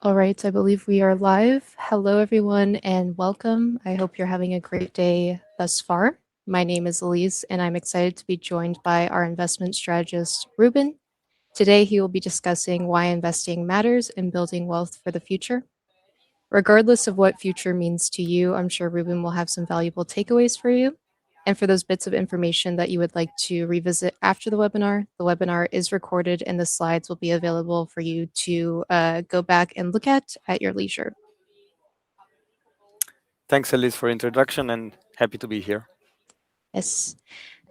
All right, I believe we are live. Hello, everyone, and welcome. I hope you're having a great day thus far. My name is Elise, and I'm excited to be joined by our investment strategist, Ruben. Today, he will be discussing why investing matters in building wealth for the future. Regardless of what future means to you, I'm sure Ruben will have some valuable takeaways for you. And for those bits of information that you would like to revisit after the webinar is recorded and the slides will be available for you to go back and look at your leisure. Thanks, Elise, for introduction, and happy to be here. Yes.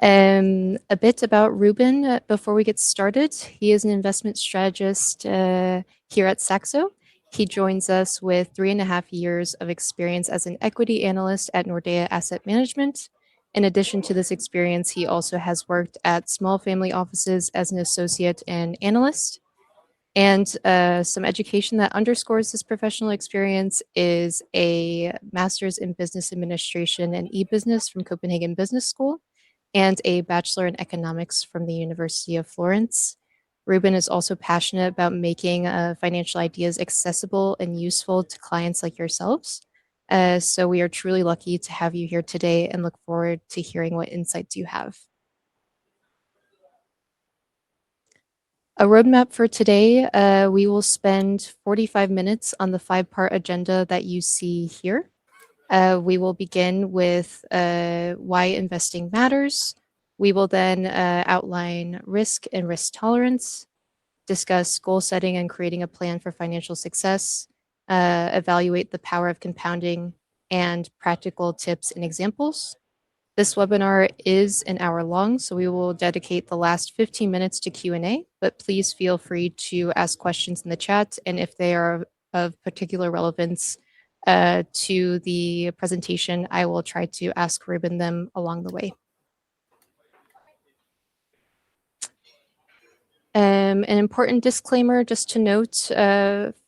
A bit about Ruben before we get started. He is an investment strategist here at Saxo. He joins us with 3.5 years of experience as an equity analyst at Nordea Asset Management. In addition to this experience, he also has worked at small family offices as an associate and analyst. And some education that underscores this professional experience is a master's in business administration and e-business from Copenhagen Business School and a bachelor in economics from the University of Florence. Ruben is also passionate about making financial ideas accessible and useful to clients like yourselves. So we are truly lucky to have you here today and look forward to hearing what insights you have. A roadmap for today, we will spend 45 minutes on the 5-part agenda that you see here. We will begin with why investing matters. We will then outline risk and risk tolerance, discuss goal setting and creating a plan for financial success, evaluate the power of compounding, and practical tips and examples. This webinar is an hour long, so we will dedicate the last 15 minutes to Q&A, but please feel free to ask questions in the chat, and if they are of particular relevance to the presentation, I will try to ask Ruben them along the way. An important disclaimer just to note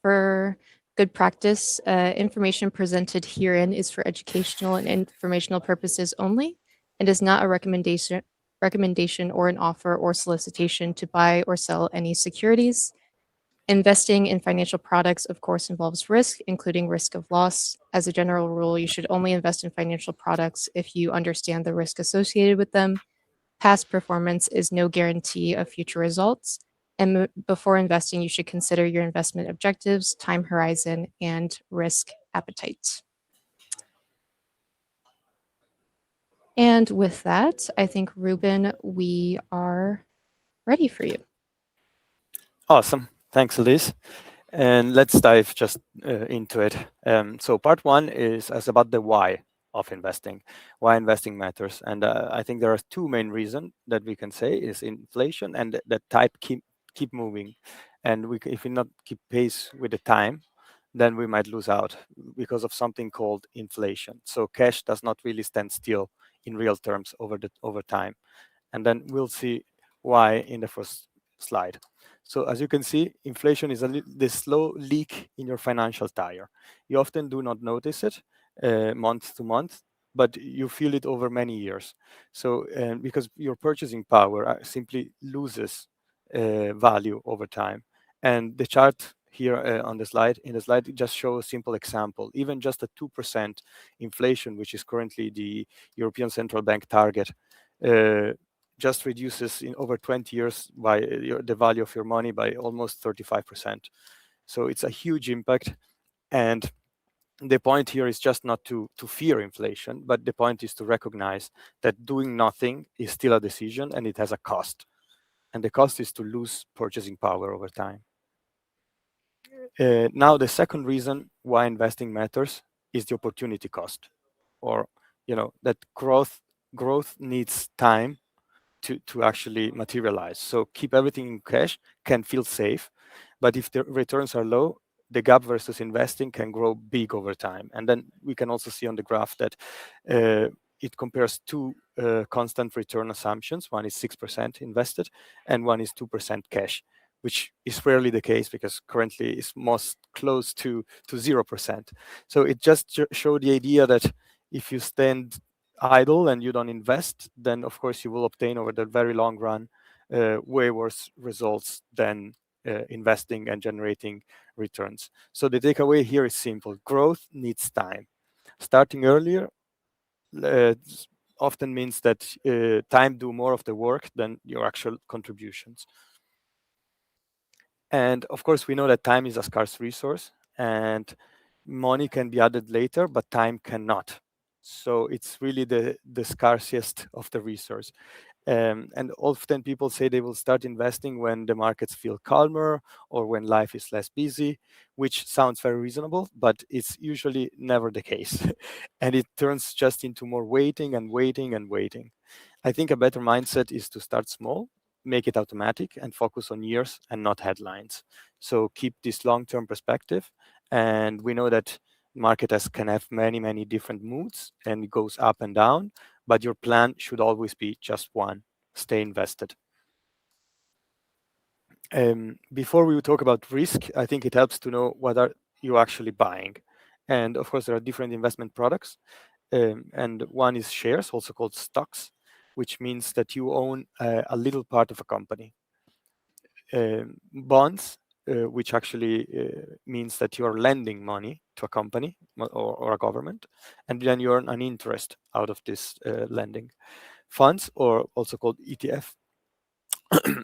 for good practice, information presented herein is for educational and informational purposes only and is not a recommendation or an offer or solicitation to buy or sell any securities. Investing in financial products, of course, involves risk, including risk of loss. As a general rule, you should only invest in financial products if you understand the risk associated with them. Past performance is no guarantee of future results. And before investing, you should consider your investment objectives, time horizon, and risk appetite. And with that, I think, Ruben, we are ready for you. Awesome. Thanks, Elise. And let's dive just into it. So part one is about the why of investing, why investing matters. And I think there are two main reasons that we can say is inflation and that type keep moving. And if we not keep pace with the time, then we might lose out because of something called inflation. So cash does not really stand still in real terms over time. And then we'll see why in the first slide. So as you can see, inflation is the slow leak in your financial tire. You often do not notice it month to month, but you feel it over many years. So because your purchasing power simply loses value over time. And the chart here in the slide, it just shows a simple example. Even just a 2% inflation, which is currently the European Central Bank target, just reduces in over 20 years by the value of your money by almost 35%. So it's a huge impact. And the point here is just not to fear inflation, but the point is to recognize that doing nothing is still a decision and it has a cost. And the cost is to lose purchasing power over time. Now, the second reason why investing matters is the opportunity cost, or that growth needs time to actually materialize. So keep everything in cash can feel safe, but if the returns are low, the gap versus investing can grow big over time. And then we can also see on the graph that it compares two constant return assumptions. One is 6% invested and one is 2% cash, which is rarely the case because currently it's most close to 0%. So it just showed the idea that if you stand idle and you don't invest, then of course you will obtain over the very long run way worse results than investing and generating returns. So the takeaway here is simple: growth needs time. Starting earlier uh, often means that time do more of the work than your actual contributions. And of course, we know that time is a scarce resource, and money can be added later, but time cannot. So it's really the scarcest of the resource. And often people say they will start investing when the markets feel calmer or when life is less busy, which sounds very reasonable, but it's usually never the case. And it turns just into more waiting and waiting and waiting. I think a better mindset is to start small, make it automatic, and focus on years and not headlines. So keep this long-term perspective. And we know that market can have many, many different moods and it goes up and down, but your plan should always be just one: stay invested. Before we talk about risk, I think it helps to know what are you actually buying. And of course, there are different investment products. And one is shares, also called stocks, which means that you own a little part of a company. Bonds, which actually means that you're lending money to a company or a government, and then you earn an interest out of this lending. Funds, or also called ETF,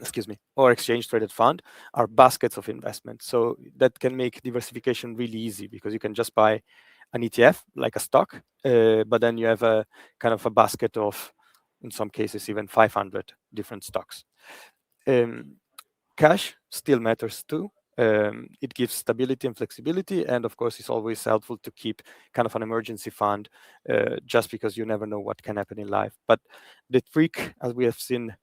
excuse me, or exchange traded fund, are baskets of investment. So that can make diversification really easy because you can just buy an ETF like a stock, but then you have a kind of a basket of, in some cases, even 500 different stocks. Cash still matters too. It gives stability and flexibility, and of course, it's always helpful to keep kind of an emergency fund, just because you never know what can happen in life. But the trick, as we have seen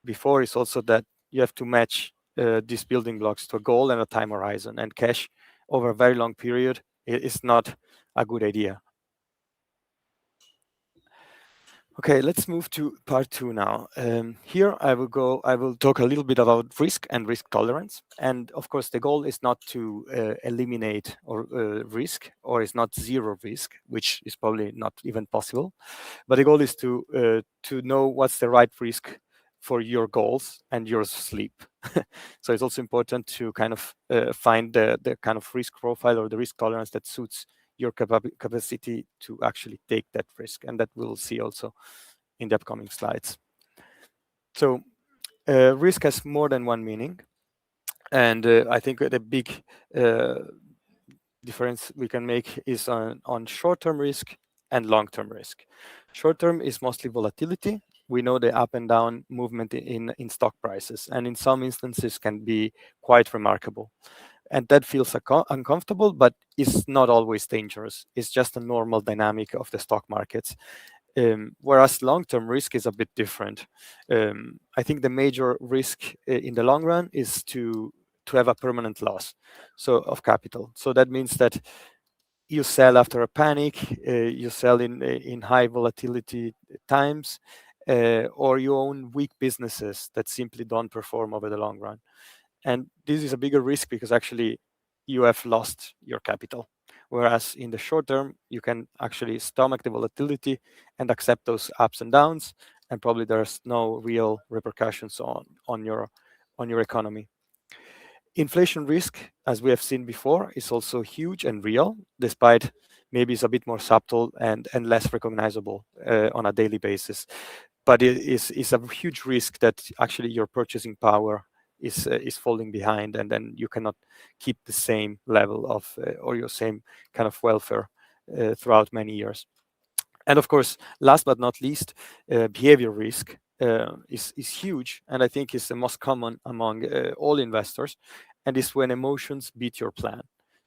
before, is also that you have to match these building blocks to a goal and a time horizon. And cash over a very long period is not a good idea. Okay, let's move to part two now. Here I will talk a little bit about risk and risk tolerance. And of course, the goal is not to eliminate or risk, or is not zero risk, which is probably not even possible. But the goal is to know what's the right risk for your goals and your sleep. So it's also important to kind of find the kind of risk profile or the risk tolerance that suits your capacity to actually take that risk, and that we'll see also in the upcoming slides. So risk has more than one meaning, and I think the big difference we can make is on short-term risk and long-term risk. Short-term is mostly volatility. We know the up and down movement in stock prices, and in some instances can be quite remarkable. And that feels uncomfortable, but it's not always dangerous. It's just a normal dynamic of the stock markets. Whereas long-term risk is a bit different. I think the major risk in the long run is to have a permanent loss of capital. So that means that you sell after a panic, you sell in high volatility times, or you own weak businesses that simply don't perform over the long run. And this is a bigger risk because actually you have lost your capital. Whereas in the short term, you can actually stomach the volatility and accept those ups and downs, and probably there's no real repercussions on your economy. Inflation risk, as we have seen before, is also huge and real, despite maybe it's a bit more subtle and less recognizable on a daily basis. But it is a huge risk that actually your purchasing power is falling behind, and then you cannot keep the same level of or your same kind of welfare throughout many years. And of course, last but not least, behavior risk is huge, and I think is the most common among all investors, and is when emotions beat your plan.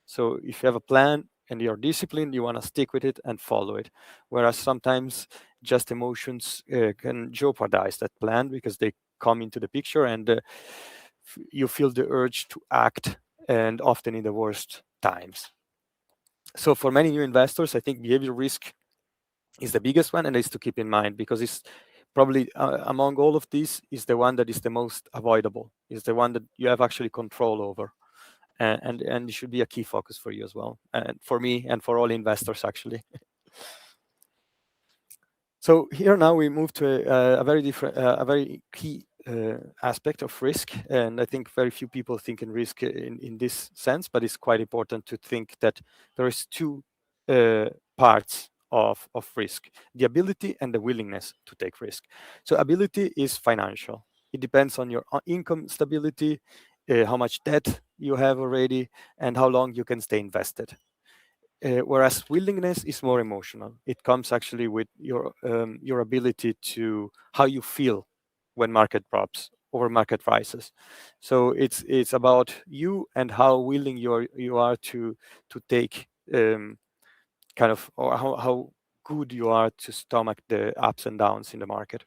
So if you have a plan and you're disciplined, you want to stick with it and follow it. Whereas sometimes just emotions can jeopardize that plan because they come into the picture, and you feel the urge to act, and often in the worst times. So for many new investors, I think behavior risk is the biggest one, and is to keep in mind because it's probably among all of these is the one that is the most avoidable, is the one that you have actually control over, and it should be a key focus for you as well, and for me and for all investors actually. So here now we move to a very different, a very key aspect of risk, and I think very few people think in risk in this sense, but it's quite important to think that there is two parts of risk: the ability and the willingness to take risk. So ability is financial. It depends on your income stability, how much debt you have already, and how long you can stay invested. Whereas willingness is more emotional. It comes actually with your ability to how you feel when market drops or market rises. So it's about you and how willing you are to take kind of, or how good you are to stomach the ups and downs in the market.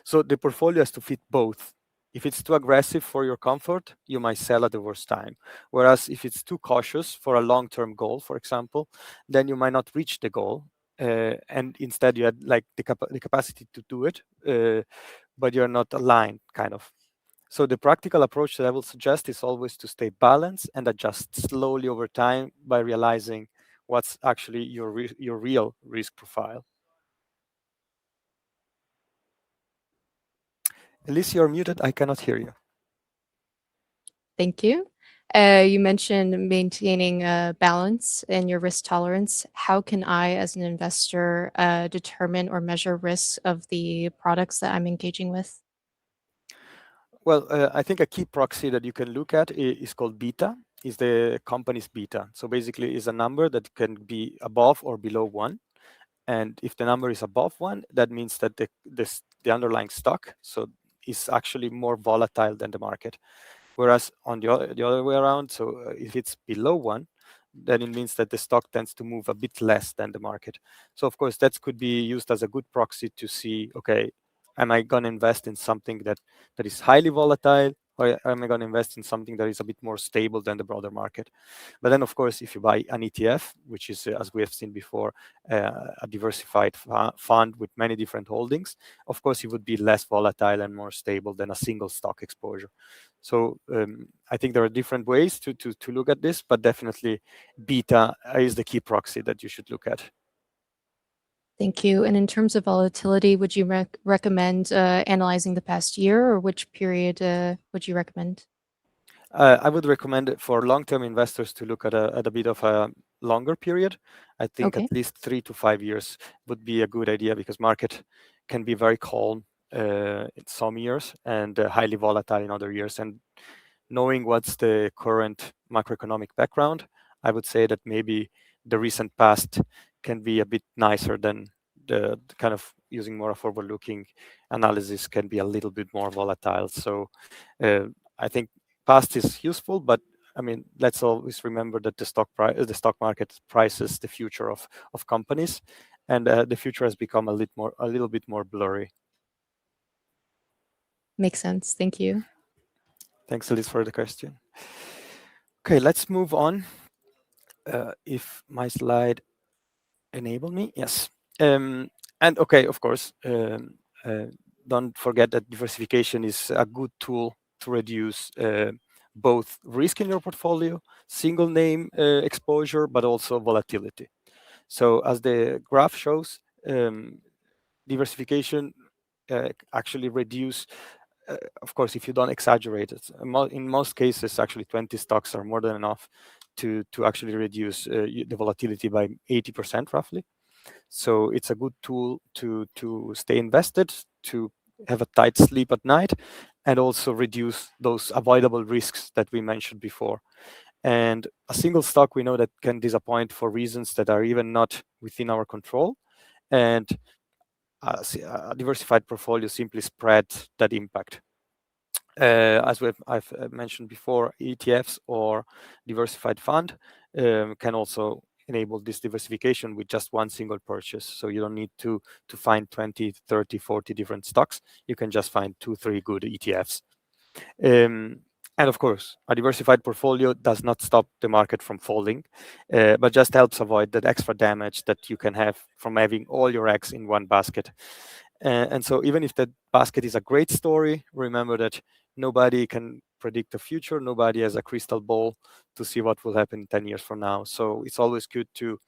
So the portfolio has to fit both. If it's too aggressive for your comfort, you might sell at the worst time. Whereas if it's too cautious for a long-term goal, for example, then you might not reach the goal, and instead you had like the capacity to do it, but you're not aligned, kind of. So the practical approach that I will suggest is always to stay balanced and adjust slowly over time by realizing what's actually your real risk profile. Elise, you're muted. I cannot hear you. Thank you. You mentioned maintaining a balance in your risk tolerance. How can I, as an investor, determine or measure risks of the products that I'm engaging with? Well, I think a key proxy that you can look at is called beta, is the company's beta. So basically is a number that can be above or below 1. And if the number is above 1, that means that the underlying stock so is actually more volatile than the market. Whereas on the other way around, so if it's below 1, then it means that the stock tends to move a bit less than the market. So of course, that could be used as a good proxy to see, okay, am I going to invest in something that is highly volatile, or am I going to invest in something that is a bit more stable than the broader market? But then, of course, if you buy an ETF, which is, as we have seen before, a diversified fund with many different holdings, of course, it would be less volatile and more stable than a single stock exposure. So I think there are different ways to look at this, but definitely beta is the key proxy that you should look at. Thank you. And in terms of volatility, would you recommend analyzing the past year, or which period would you recommend? I would recommend it for long-term investors to look at a bit of a longer period. I think at Okay. least 3 to 5 years would be a good idea, because market can be very calm in some years and highly volatile in other years. And knowing what's the current macroeconomic background, I would say that maybe the recent past can be a bit nicer than the kind of using more forward-looking analysis can be a little bit more volatile. So I think past is useful, but I mean, let's always remember that the stock market prices the future of companies, and the future has become a little bit more blurry. Makes sense. Thank you. Thanks, Elise, for the question. Okay, let's move on. If my slide enable me, yes. And okay, of course, don't forget that diversification is a good tool to reduce both risk in your portfolio, single name exposure, but also volatility. So as the graph shows, diversification actually reduce, of course, if you don't exaggerate it. In most cases, actually 20 stocks are more than enough to actually reduce the volatility by 80% roughly. So it's a good tool to stay invested, to have a tight sleep at night, and also reduce those avoidable risks that we mentioned before. And a single stock, we know that can disappoint for reasons that are even not within our control. And a diversified portfolio simply spread that impact. As I've mentioned before, ETFs or diversified fund can also enable this diversification with just one single purchase. So you don't need to find 20, 30, 40 different stocks. You can just find 2, 3 good ETFs. And of course, a diversified portfolio does not stop the market from falling, but just helps avoid that extra damage that you can have from having all your eggs in one basket. And so even if that basket is a great story, remember that nobody can predict the future. Nobody has a crystal ball to see what will happen 10 years from now. So it's always good to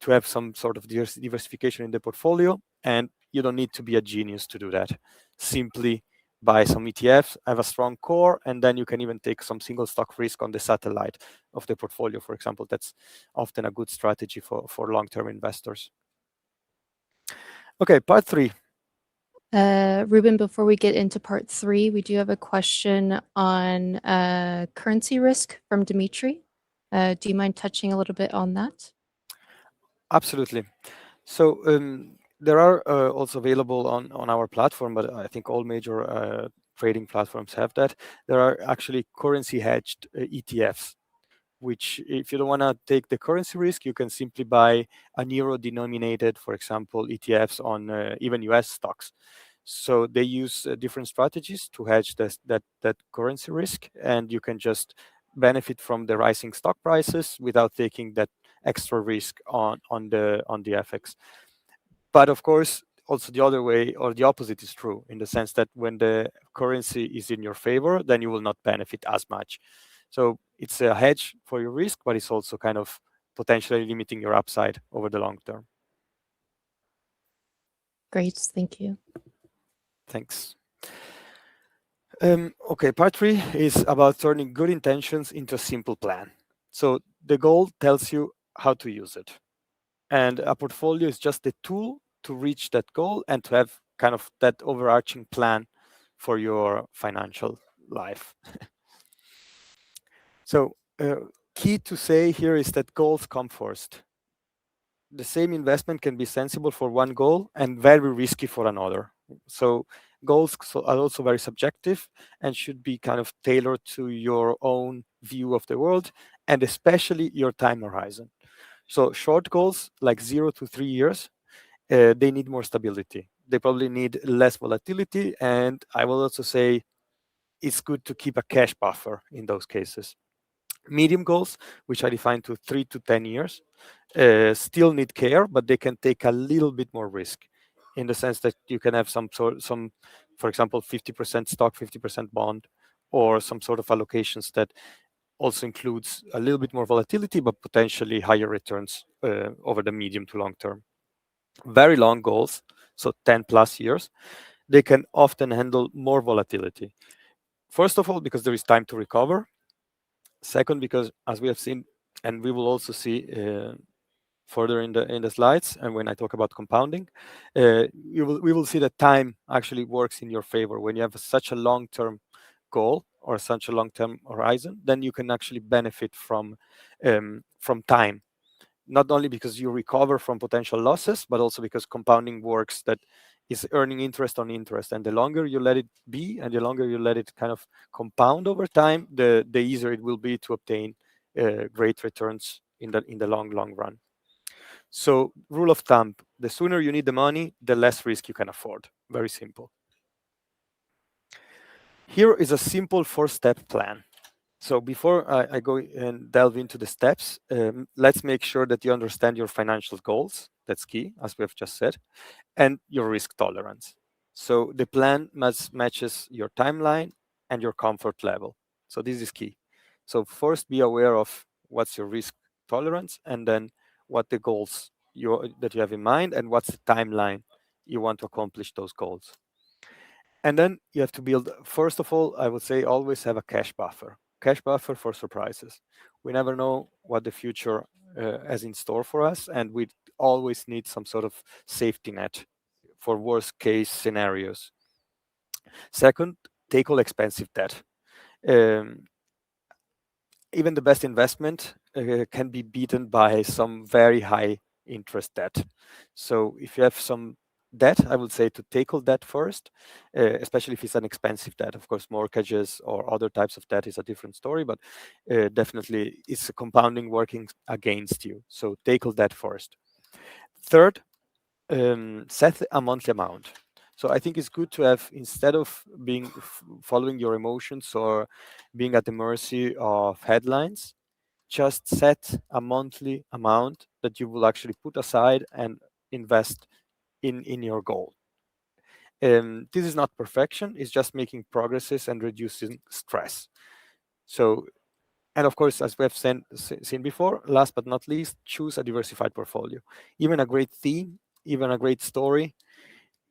have some sort of diversification in the portfolio. And you don't need to be a genius to do that. Simply buy some ETFs, have a strong core, and then you can even take some single stock risk on the satellite of the portfolio, for example. That's often a good strategy for long-term investors. Okay, part 3. Ruben, before we get into part 3, we do have a question on currency risk from Dimitri. Do you mind touching a little bit on that? Absolutely. So there are also available on our platform, but I think all major trading platforms have that. There are actually currency hedged ETFs, which if you don't want to take the currency risk, you can simply buy an euro denominated, for example, ETFs on even US stocks. So they use different strategies to hedge that currency risk, and you can just benefit from the rising stock prices without taking that extra risk on the FX. But of course, also the other way or the opposite is true, in the sense that when the currency is in your favor, then you will not benefit as much. So it's a hedge for your risk, but it's also kind of potentially limiting your upside over the long term. Great, thank you. Thanks. Okay, part 3 is about turning good intentions into a simple plan. So the goal tells you how to use it. And a portfolio is just a tool to reach that goal and to have kind of that overarching plan for your financial life. So key to say here is that goals come first. The same investment can be sensible for one goal and very risky for another. So goals are also very subjective and should be kind of tailored to your own view of the world and especially your time horizon. So short goals like 0 to 3 years, they need more stability. They probably need less volatility, and I will also say it's good to keep a cash buffer in those cases. Medium goals, which are defined to 3 to 10 years, still need care, but they can take a little bit more risk, in the sense that you can have for example, 50% stock, 50% bond, or some sort of allocations that also includes a little bit more volatility, but potentially higher returns over the medium to long term. Very long goals, so 10 plus years, they can often handle more volatility. First of all, because there is time to recover. Second, because as we have seen, and we will also see further in the slides, and when I talk about compounding, we will see that time actually works in your favor. When you have such a long-term goal or such a long-term horizon, then you can actually benefit from time, not only because you recover from potential losses, but also because compounding works that is earning interest on interest. And the longer you let it be, and the longer you let it kind of compound over time, the easier it will be to obtain great returns in the long run. So rule of thumb, the sooner you need the money, the less risk you can afford. Very simple. Here is a simple 4-step plan. So before I go and delve into the steps, let's make sure that you understand your financial goals. That's key, as we have just said, and your risk tolerance. So the plan matches your timeline and your comfort level. So this is key. So first, be aware of what's your risk tolerance, and then what the goals that you have in mind, and what's the timeline you want to accomplish those goals. And then you have to build, first of all, I would say always have a cash buffer. Cash buffer for surprises. We never know what the future has in store for us, and we always need some sort of safety net for worst case scenarios. Second, take all expensive debt. Um, Even the best investment can be beaten by some very high interest debt. So if you have some debt, I would say to tackle that first, especially if it's an expensive debt. Of course, mortgages or other types of debt is a different story, but definitely it's a compounding working against you. So tackle that first. Third, set a monthly amount. So I think it's good to have, instead of following your emotions or being at the mercy of headlines, just set a monthly amount that you will actually put aside and invest in your goal. This is not perfection, it's just making progresses and reducing stress. So, and of course, as we have seen before, last but not least, choose a diversified portfolio. Even a great theme, even a great story,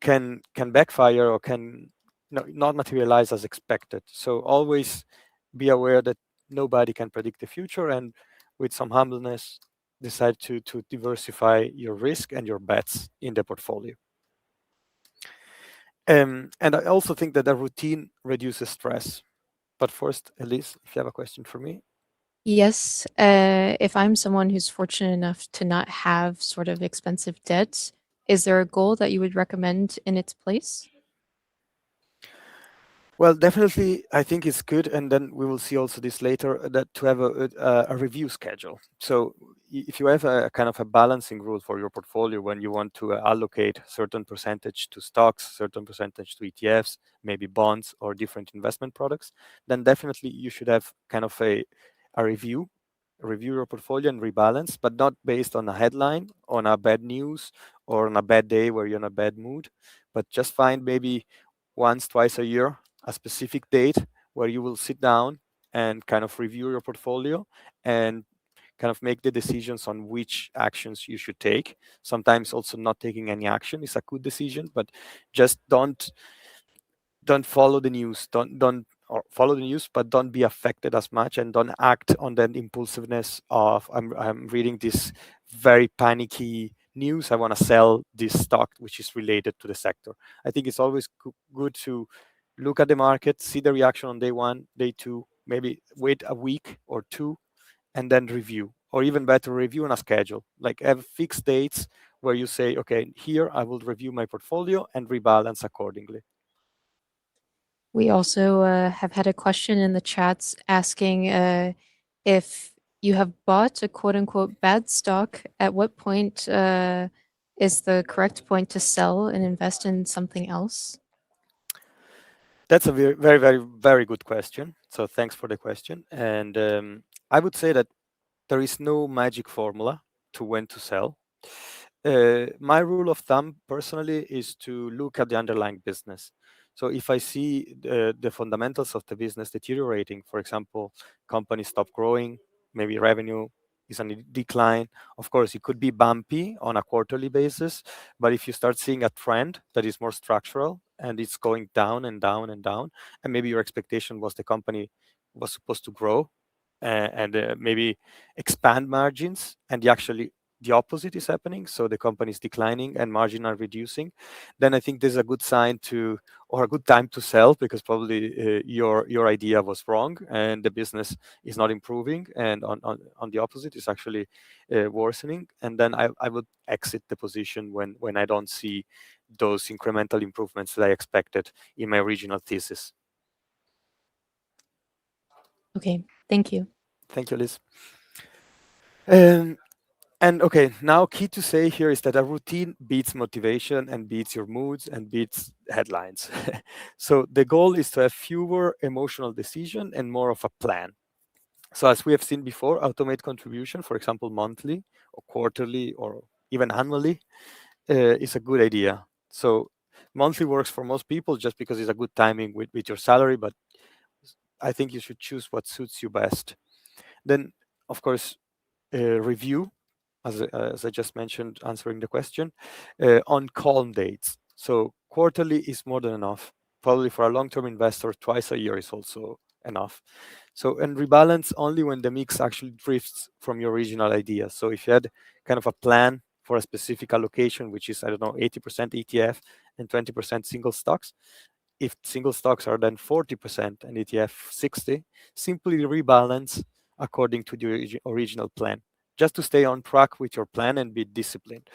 can backfire or can not materialize as expected. So always be aware that nobody can predict the future, and with some humbleness, decide to diversify your risk and your bets in the portfolio. And I also think that a routine reduces stress. But first, Elise, if you have a question for me. Yes, if I'm someone who's fortunate enough to not have sort of expensive debt, is there a goal that you would recommend in its place? Well, definitely, I think it's good, and then we will see also this later, that to have a review schedule. So if you have a kind of a balancing rule for your portfolio when you want to allocate certain percentage to stocks, certain percentage to ETFs, maybe bonds or different investment products, then definitely you should have kind of a review your portfolio and rebalance, but not based on a headline, on a bad news, or on a bad day where you're in a bad mood, but just find maybe once, twice a year a specific date where you will sit down and kind of review your portfolio and kind of make the decisions on which actions you should take. Sometimes also not taking any action is a good decision, but just don't follow the news. Don't or follow the news, but don't be affected as much, and don't act on that impulsiveness of I'm reading this very panicky news. I want to sell this stock which is related to the sector. I think it's always good to look at the market, see the reaction on day one, day two, maybe wait a week or two, and then review. Or even better, review on a schedule. Like have fixed dates where you say, okay, here I will review my portfolio and rebalance accordingly. We also have had a question in the chats asking if you have bought a quote unquote bad stock, at what point is the correct point to sell and invest in something else? That's a very, very, very, very good question. So thanks for the question. And I would say that there is no magic formula to when to sell. My rule of thumb personally is to look at the underlying business. So if I see the fundamentals of the business deteriorating, for example, companies stop growing, maybe revenue is on a decline. Of course, it could be bumpy on a quarterly basis, but if you start seeing a trend that is more structural and it's going down and down and down, and maybe your expectation was the company was supposed to grow and maybe expand margins, and actually the opposite is happening, so the company is declining and margin are reducing, then I think there's a good sign to, or a good time to sell, because probably your idea was wrong and the business is not improving, and on the opposite is actually worsening, and then I would exit the position when I don't see those incremental improvements that I expected in my original thesis. Okay, thank you. Thank you, Liz. Um, And okay, now key to say here is that a routine beats motivation and beats your moods and beats headlines. So the goal is to have fewer emotional decisions and more of a plan. So as we have seen before, automate contribution, for example, monthly or quarterly or even annually, is a good idea. So monthly works for most people just because it's a good timing with your salary, but I think you should choose what suits you best. Then, of course, review, as I just mentioned, answering the question, on calm dates. So quarterly is more than enough. Probably for a long-term investor, twice a year is also enough. So, and rebalance only when the mix actually drifts from your original idea. So if you had kind of a plan for a specific allocation, which is, I don't know, 80% ETF and 20% single stocks, if single stocks are then 40% and ETF 60, simply rebalance according to the original plan, just to stay on track with your plan and be disciplined.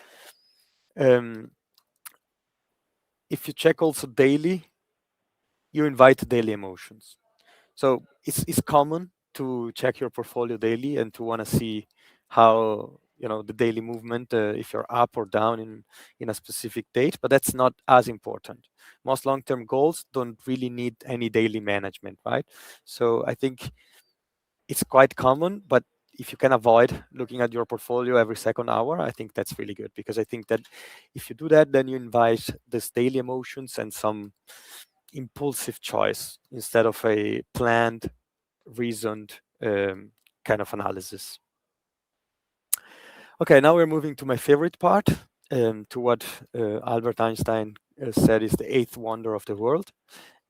Um, if you check also daily, you invite daily emotions. So it's common to check your portfolio daily and to want to see how the daily movement, if you're up or down in a specific date, but that's not as important. Most long-term goals don't really need any daily management, right? So I think it's quite common, but if you can avoid looking at your portfolio every second hour, I think that's really good, because I think that if you do that, then you invite this daily emotions and some impulsive choice instead of a planned, reasoned kind of analysis. Okay, now we're moving to my favorite part, to what Albert Einstein said is the eighth wonder of the world,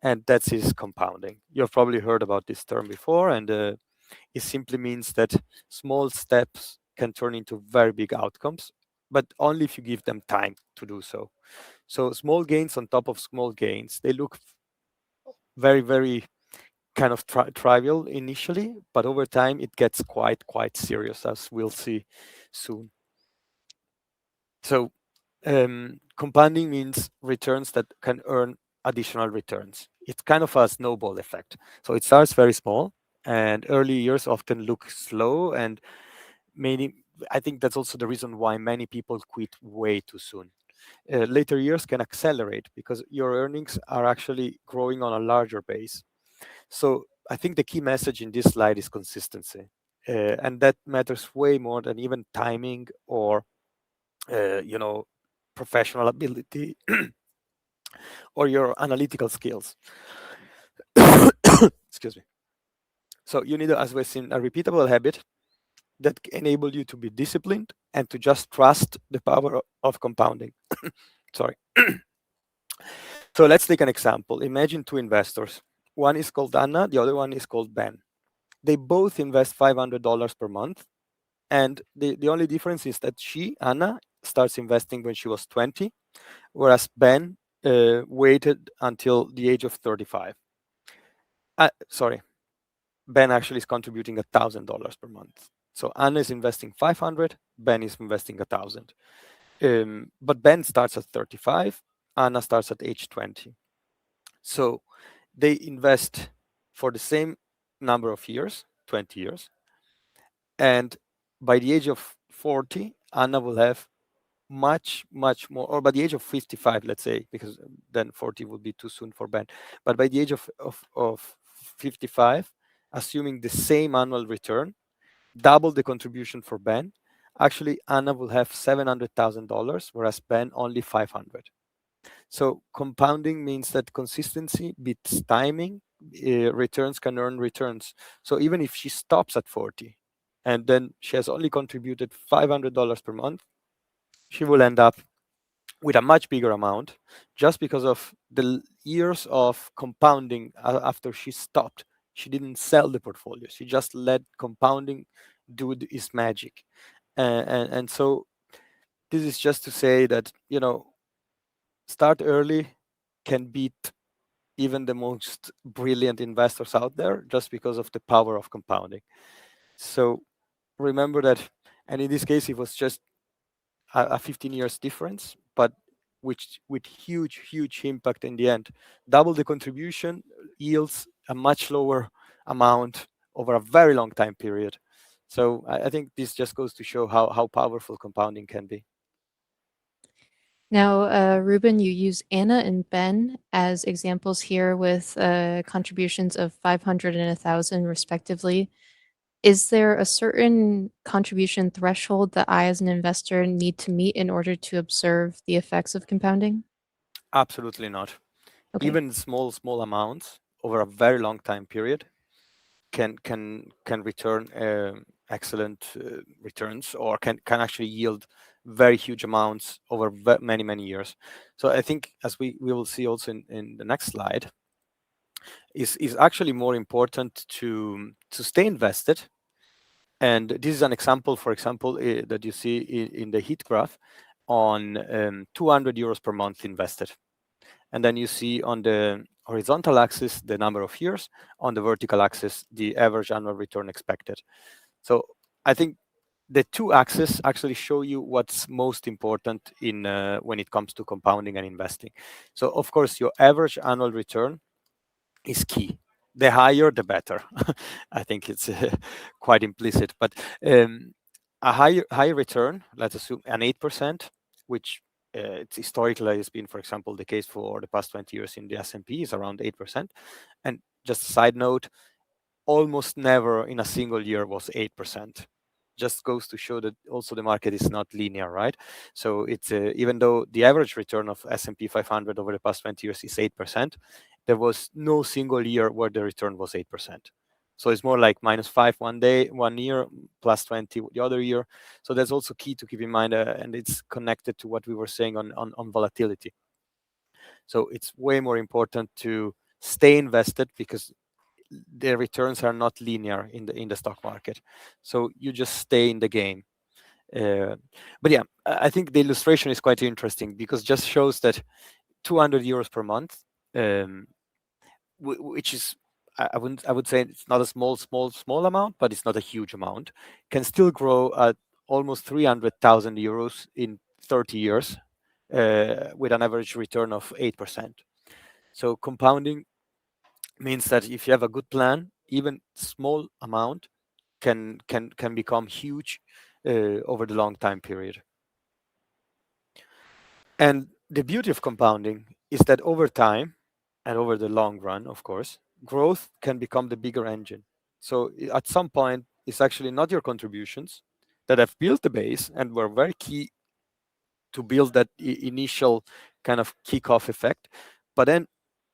and that's his compounding. You've probably heard about this term before, and it simply means that small steps can turn into very big outcomes, but only if you give them time to do so. So small gains on top of small gains, they look very, very kind of trivial initially, but over time it gets quite serious, as we'll see soon. So compounding means returns that can earn additional returns. It's kind of a snowball effect. So it starts very small, and early years often look slow, and many. I think that's also the reason why many people quit way too soon. Later years can accelerate because your earnings are actually growing on a larger base. So I think the key message in this slide is consistency, and that matters way more than even timing or you know, professional ability or your analytical skills. Excuse me. So you need, as we've seen, a repeatable habit that enable you to be disciplined and to just trust the power of compounding. Sorry. So let's take an example. Imagine two investors. One is called Anna, the other one is called Ben. They both invest $500 per month. And the only difference is that Anna, starts investing when she was 20, whereas Ben waited until the age of 35. Sorry, Ben actually is contributing $1,000 per month. So Anna is investing 500, Ben is investing 1,000. But Ben starts at 35, Anna starts at age 20. So they invest for the same number of years, 20 years. And by the age of 40, Anna will have much more, or by the age of 55, let's say, because then 40 would be too soon for Ben. But by the age of 55, assuming the same annual return, double the contribution for Ben, actually Anna will have $700,000, whereas Ben only 500. So compounding means that consistency beats timing. Returns can earn returns. So even if she stops at 40 and then she has only contributed $500 per month, she will end up with a much bigger amount just because of the years of compounding after she stopped. She didn't sell the portfolio. She just let compounding do its magic. And so this is just to say that, you know, start early can beat even the most brilliant investors out there just because of the power of compounding. So remember that, and in this case, it was just a 15 years difference, but which with huge impact in the end. Double the contribution yields a much lower amount over a very long time period. So I think this just goes to show how powerful compounding can be. Now, Ruben, you use Anna and Ben as examples here with contributions of 500 and 1,000 respectively. Is there a certain contribution threshold that I, as an investor, need to meet in order to observe the effects of compounding? Absolutely not. Okay. Even small amounts over a very long time period can return excellent returns, or can actually yield very huge amounts over many years. So I think, as we will see also in the next slide, is actually more important to stay invested. And this is an example, for example, that you see in the heat graph on 200 euros per month invested. And then you see on the horizontal axis the number of years, on the vertical axis the average annual return expected. So I think the two axes actually show you what's most important in when it comes to compounding and investing. So of course your average annual return is key. The higher, the better. I think it's quite implicit, but a high return, let's assume an 8%, which it's historically has been, for example, the case for the past 20 years in the S&P, is around 8%. And just a side note, almost never in a single year was 8%. Just goes to show that also the market is not linear, right? So it's even though the average return of S&P 500 over the past 20 years is 8%, there was no single year where the return was 8%. So it's more like -5 one day, 1 year, +20 the other year. So that's also key to keep in mind, and it's connected to what we were saying on volatility. So it's way more important to stay invested because the returns are not linear in the stock market. So you just stay in the game. Uh, but yeah, I think the illustration is quite interesting because just shows that 200 euros per month, um, which is I would say it's not a small amount, but it's not a huge amount, can still grow at almost 300,000 euros in 30 years with an average return of 8%. So compounding means that if you have a good plan, even small amount can become huge over the long time period. And the beauty of compounding is that over time and over the long run, of course, growth can become the bigger engine. So at some point, it's actually not your contributions that have built the base and were very key to build that initial kind of kickoff effect, but then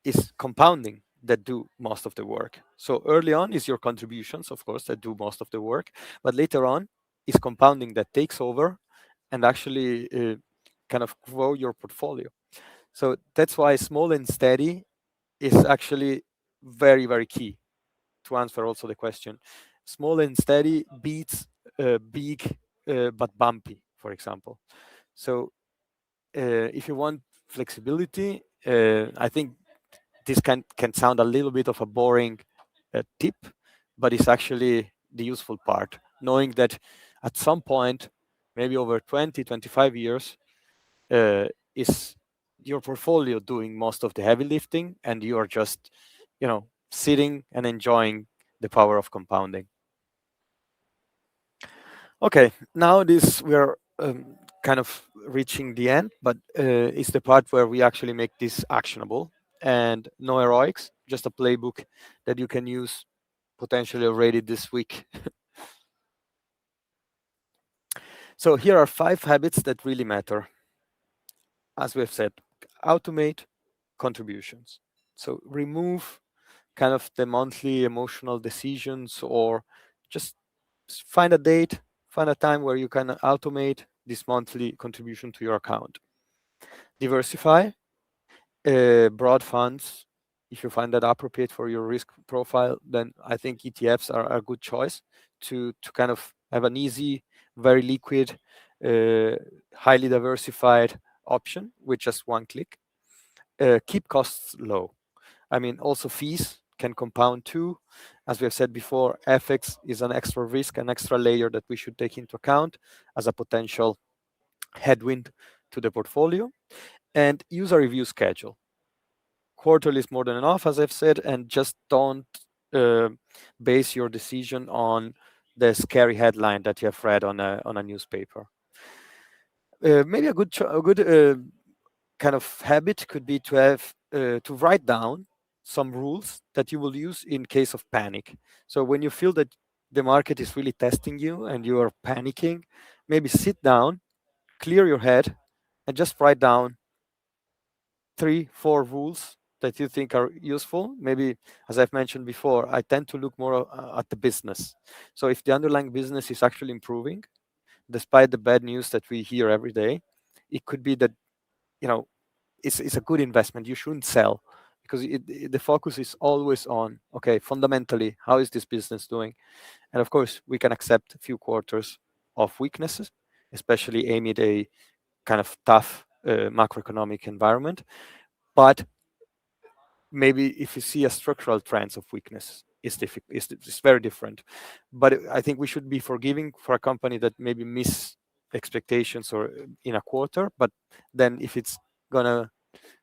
it's compounding that do most of the work. So early on is your contributions, of course, that do most of the work, but later on is compounding that takes over and actually kind of grow your portfolio. So that's why small and steady is actually very, very key to answer also the question. Small and steady beats big but bumpy, for example. So if you want flexibility, I think this can sound a little bit of a boring tip, but it's actually the useful part, knowing that at some point, maybe over 20, 25 years, uh, is your portfolio doing most of the heavy lifting and you are just, sitting and enjoying the power of compounding. Okay, now this we are kind of reaching the end, but it's the part where we actually make this actionable and no heroics, just a playbook that you can use potentially already this week. So here are 5 habits that really matter. As we've said, automate contributions. So remove kind of the monthly emotional decisions or just find a date, find a time where you can automate this monthly contribution to your account. Diversify broad funds. If you find that appropriate for your risk profile, then I think ETFs are a good choice to kind of have an easy, very liquid, uh, highly diversified option with just one click. Keep costs low. I mean, also fees can compound too. As we have said before, FX is an extra risk, an extra layer that we should take into account as a potential headwind to the portfolio. And use a review schedule. Quarterly is more than enough, as I've said, and just don't uh, base your decision on the scary headline that you have read on a newspaper. Maybe a good kind of habit could be to have to write down some rules that you will use in case of panic. So when you feel that the market is really testing you and you are panicking, maybe sit down, clear your head, and just write down 3 4 rules that you think are useful. Maybe, as I've mentioned before, I tend to look more at the business. So if the underlying business is actually improving despite the bad news that we hear every day, it could be that, you know it's a good investment. You shouldn't sell because the focus is always on, okay, fundamentally, how is this business doing? And of course, we can accept a few quarters of weaknesses, especially amid a kind of tough macroeconomic environment. But maybe if you see a structural trends of weakness, it's very different. But I think we should be forgiving for a company that maybe miss expectations or in a quarter. But then if it's gonna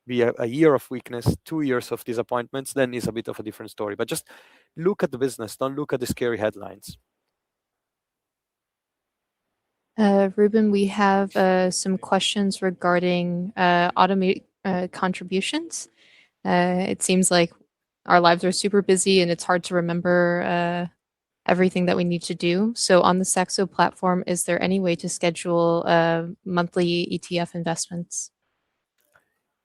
be a year of weakness, 2 years of disappointments, then it's a bit of a different story. But just look at the business, don't look at the scary headlines. Ruben, we have some questions regarding automate contributions. It seems like our lives are super busy and it's hard to remember everything that we need to do. So on the Saxo platform, is there any way to schedule monthly ETF investments?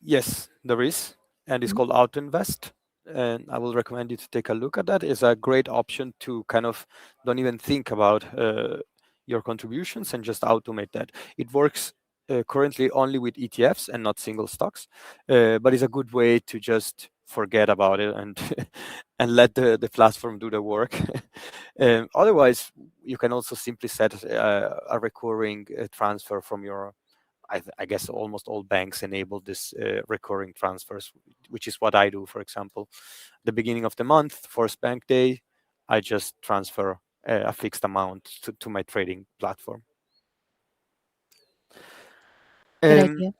Yes, there is, and it's Mhm. called AutoInvest. And I will recommend you to take a look at that. It's a great option to kind of don't even think about your contributions and just automate that. It works currently only with ETFs and not single stocks, but it's a good way to just forget about it and and let the platform do the work. Otherwise, you can also simply set a recurring transfer from your. I guess almost all banks enable this recurring transfers, which is what I do. For example, the beginning of the month, first bank day, I just transfer a fixed amount to my trading platform. Good Um, idea.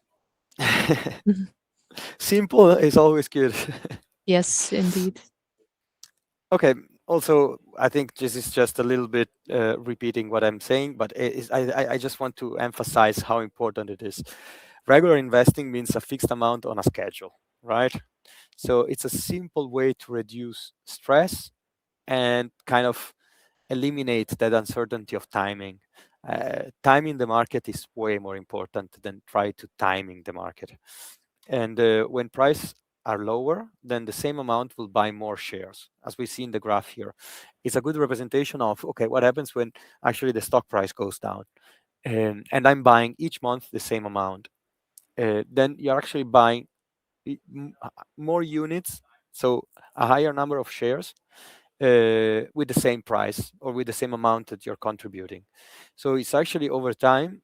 Mhm. simple is always good. Yes, indeed. Okay. Also, I think this is just a little bit repeating what I'm saying, but I just want to emphasize how important it is. Regular investing means a fixed amount on a schedule, right? So it's a simple way to reduce stress and kind of eliminate that uncertainty of timing. Timing the market is way more important than try to timing the market. And when prices are lower, then the same amount will buy more shares, as we see in the graph here. It's a good representation of, okay, what happens when actually the stock price goes down. And I'm buying each month the same amount. Then you're actually buying more units, so a higher number of shares with the same price or with the same amount that you're contributing. So it's actually over time,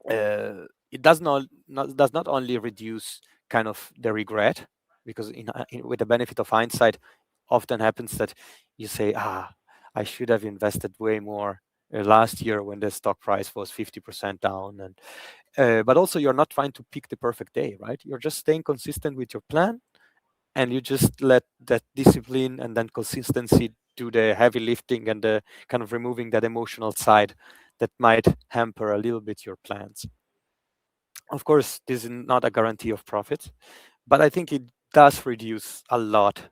it does not only reduce kind of the regret, because with the benefit of hindsight, often happens that you say, I should have invested way more last year when the stock price was 50% down, and but also you're not trying to pick the perfect day, right? You're just staying consistent with your plan, and you just let that discipline and then consistency do the heavy lifting and the kind of removing that emotional side that might hamper a little bit your plans. Of course, this is not a guarantee of profit, but I think it does reduce a lot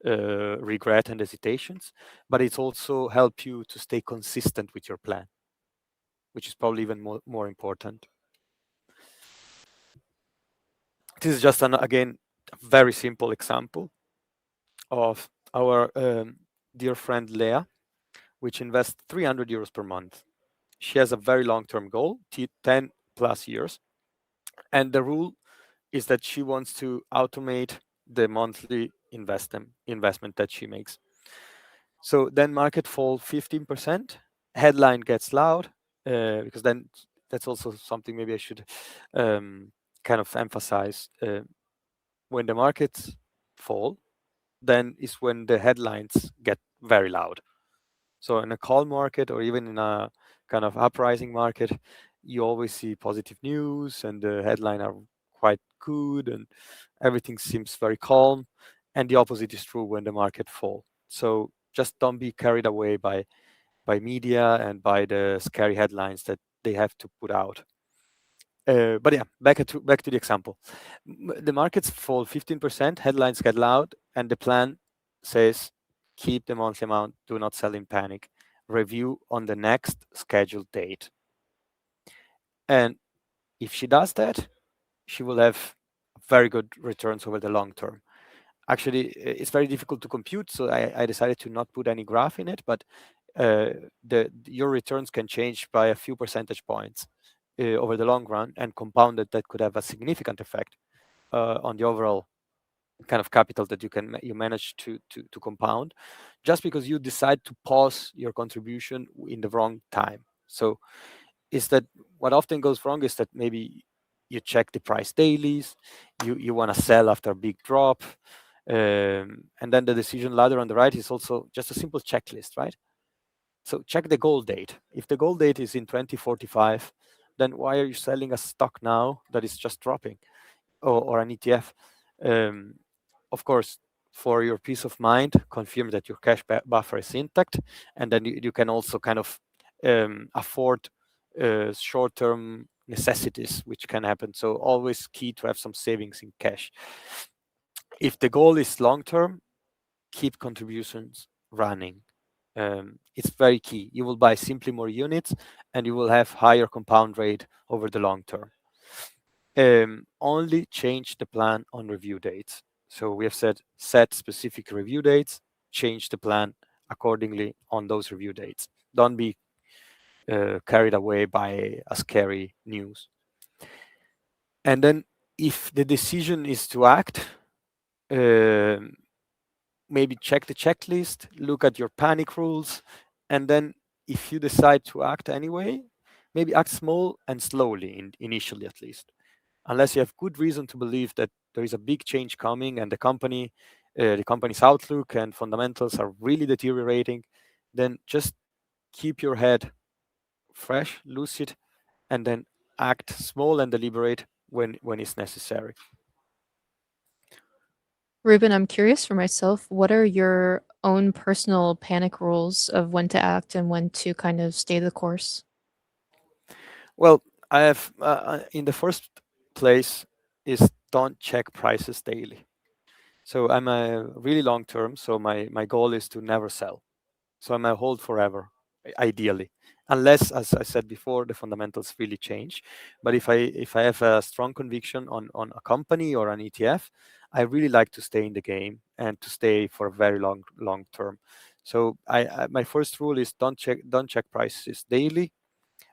regret and hesitations, but it's also help you to stay consistent with your plan, which is probably even more important. This is just again a very simple example of our dear friend Leah, which invests 300 euros per month. She has a very long-term goal, 10 plus years, and the rule is that she wants to automate the monthly investment that she makes. So then market fall 15%, headline gets loud, because then that's also something maybe I should kind of emphasize. When the markets fall, then is when the headlines get very loud. So in a calm market or even in a kind of uprising market, you always see positive news and the headline are quite good and everything seems very calm. And the opposite is true when the market fall. So just don't be carried away by media and by the scary headlines that they have to put out. But yeah, back to the example. The markets fall 15%, headlines get loud, and the plan says keep the monthly amount, do not sell in panic, review on the next scheduled date. And if she does that, she will have very good returns over the long term. Actually, it's very difficult to compute, so I decided to not put any graph in it, but your returns can change by a few percentage points over the long run, and compounded, that could have a significant effect on the overall kind of capital that you manage to compound, just because you decide to pause your contribution in the wrong time. So is that what often goes wrong is that maybe you check the price dailies, you want to sell after a big drop, and then the decision ladder on the right is also just a simple checklist, right? So check the goal date. If the goal date is in 2045, then why are you selling a stock now that is just dropping, or an ETF? Um, of course, for your peace of mind, confirm that your cash buffer is intact, and then you can also kind of afford short-term necessities, which can happen. So always key to have some savings in cash. If the goal is long-term, keep contributions running. It's very key. You will buy simply more units, and you will have higher compound rate over the long term. Only change the plan on review dates. So we have said set specific review dates, change the plan accordingly on those review dates. Don't be carried away by a scary news. And then if the decision is to act, um maybe check the checklist, look at your panic rules, and then if you decide to act anyway, maybe act small and slowly, initially at least. Unless you have good reason to believe that there is a big change coming and the company's outlook and fundamentals are really deteriorating, then just keep your head fresh, lucid, and then act small and deliberate when it's necessary. Ruben, I'm curious for myself, what are your own personal panic rules of when to act and when to kind of stay the course? Well, I have in the first place is don't check prices daily. So I'm a really long term. So my goal is to never sell. So I'm a hold forever, ideally, unless, as I said before, the fundamentals really change. But if I have a strong conviction on a company or an ETF, I really like to stay in the game and to stay for a very long term. So my first rule is don't check prices daily.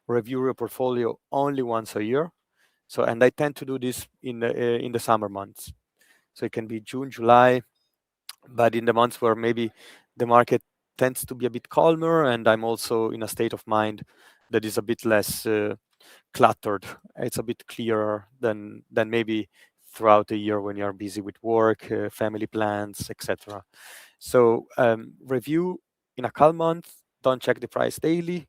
Review your portfolio only once a year. So, and I tend to do this in the summer months. So it can be June, July, but in the months where maybe the market tends to be a bit calmer, and I'm also in a state of mind that is a bit less cluttered. It's a bit clearer than maybe throughout the year when you're busy with work, family plans, etc. So review in a calm month. Don't check the price daily,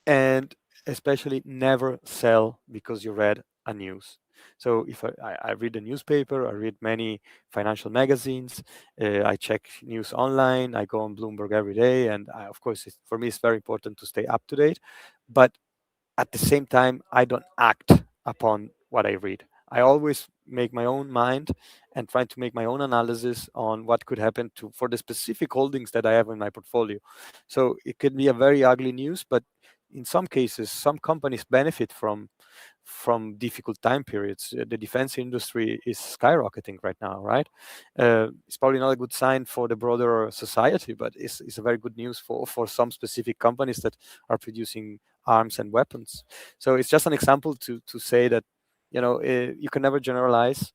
and especially never sell because you read a news. So if I read a newspaper, I read many financial magazines, I check news online, I go on Bloomberg every day, and of course, for me, it's very important to stay up to date. But at the same time, I don't act upon what I read. I always make my own mind and try to make my own analysis on what could happen to for the specific holdings that I have in my portfolio. So it could be a very ugly news, but in some cases, some companies benefit from difficult time periods. The defense industry is skyrocketing right now, right? It's probably not a good sign for the broader society, but it's a very good news for some specific companies that are producing arms and weapons. So it's just an example to say that you can never generalize.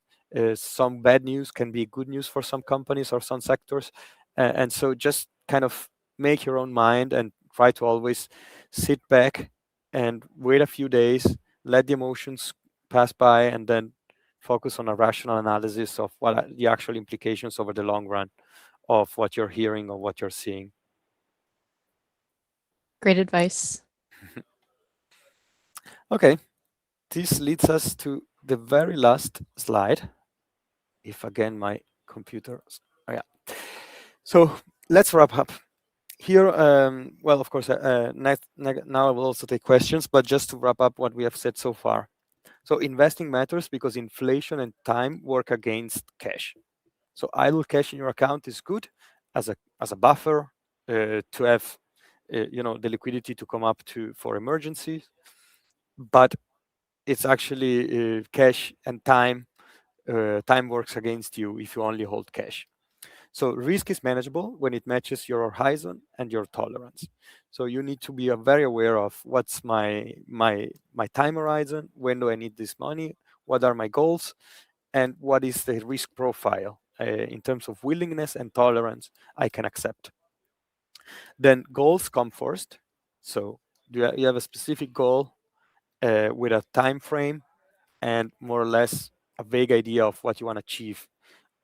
Some bad news can be good news for some companies or some sectors, and so just kind of make your own mind and try to always sit back and wait a few days, let the emotions pass by, and then focus on a rational analysis of what are the actual implications over the long run of what you're hearing or what you're seeing. Great advice. Okay, this leads us to the very last slide. If again my computer, oh yeah. So let's wrap up here. Well, of course, now I will also take questions, but just to wrap up what we have said so far. So investing matters because inflation and time work against cash. So idle cash in your account is good as a buffer to have the liquidity to come up to for emergencies, but it's actually cash and time. Time works against you if you only hold cash. So risk is manageable when it matches your horizon and your tolerance. So you need to be very aware of what's my time horizon, when do I need this money, what are my goals, and what is the risk profile in terms of willingness and tolerance I can accept. Then goals come first. So you have a specific goal with a time frame and more or less a vague idea of what you want to achieve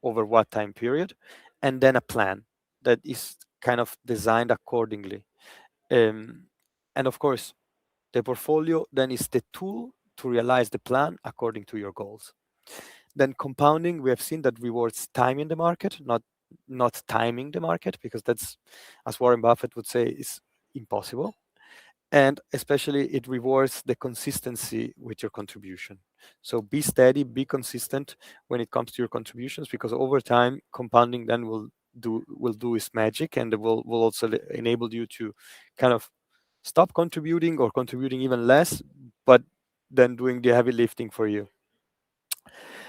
over what time period, and then a plan that is kind of designed accordingly. Um, and of course, the portfolio then is the tool to realize the plan according to your goals. Then compounding, we have seen that rewards time in the market, not timing the market, because that's, as Warren Buffett would say, is impossible. And especially it rewards the consistency with your contribution. So be steady, be consistent when it comes to your contributions, because over time compounding then will do its magic, and it will also enable you to kind of stop contributing or contributing even less, but then doing the heavy lifting for you.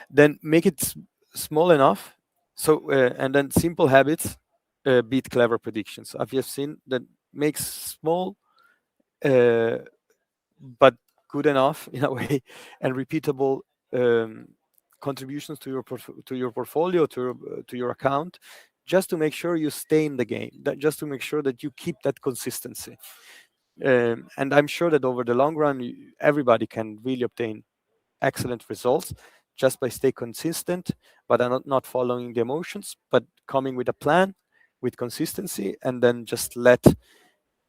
Then make it small enough. So and then simple habits beat clever predictions. Have you seen that makes small uh, but good enough in a way and repeatable contributions to your portfolio, to your account, just to make sure you stay in the game, just to make sure that you keep that consistency. And I'm sure that over the long run, everybody can really obtain excellent results just by stay consistent, but are not following the emotions, but coming with a plan, with consistency, and then just let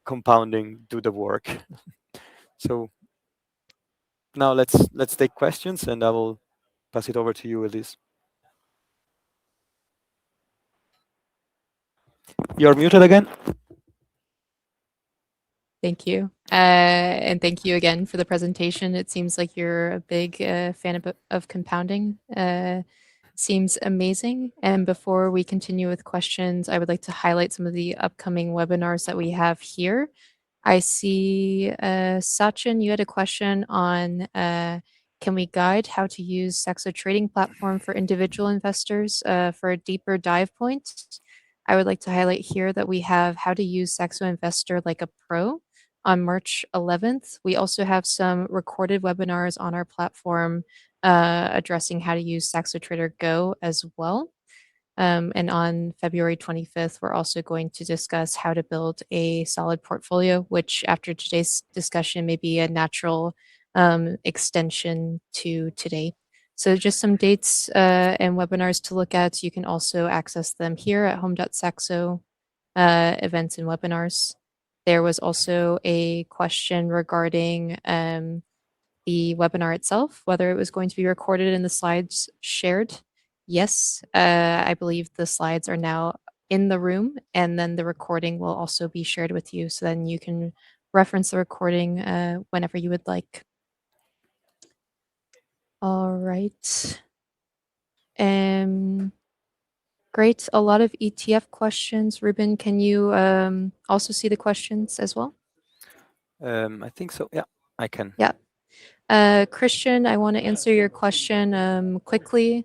compounding do the work. So now let's take questions, and I will pass it over to you, Elise. You're muted again. Thank you. And thank you again for the presentation. It seems like you're a big fan of compounding. Seems amazing. And before we continue with questions, I would like to highlight some of the upcoming webinars that we have here. I see, Sachin, you had a question on, can we guide how to use Saxo trading platform for individual investors, for a deeper dive point? I would like to highlight here that we have how to use Saxo Investor like a pro on March 11th. We also have some recorded webinars on our platform, addressing how to use Saxo Trader Go as well. And on February 25th, we're also going to discuss how to build a solid portfolio, which after today's discussion may be a natural extension to today. So just some dates and webinars to look at. You can also access them here at home.saxo, events and webinars. There was also a question regarding the webinar itself, whether it was going to be recorded and the slides shared. Yes, I believe the slides are now in the room, and then the recording will also be shared with you. So then you can reference the recording whenever you would like. All right. Great. A lot of ETF questions. Ruben, can you also see the questions as well? I think so. Yeah, I can. Yeah. Christian, I want to answer your question quickly.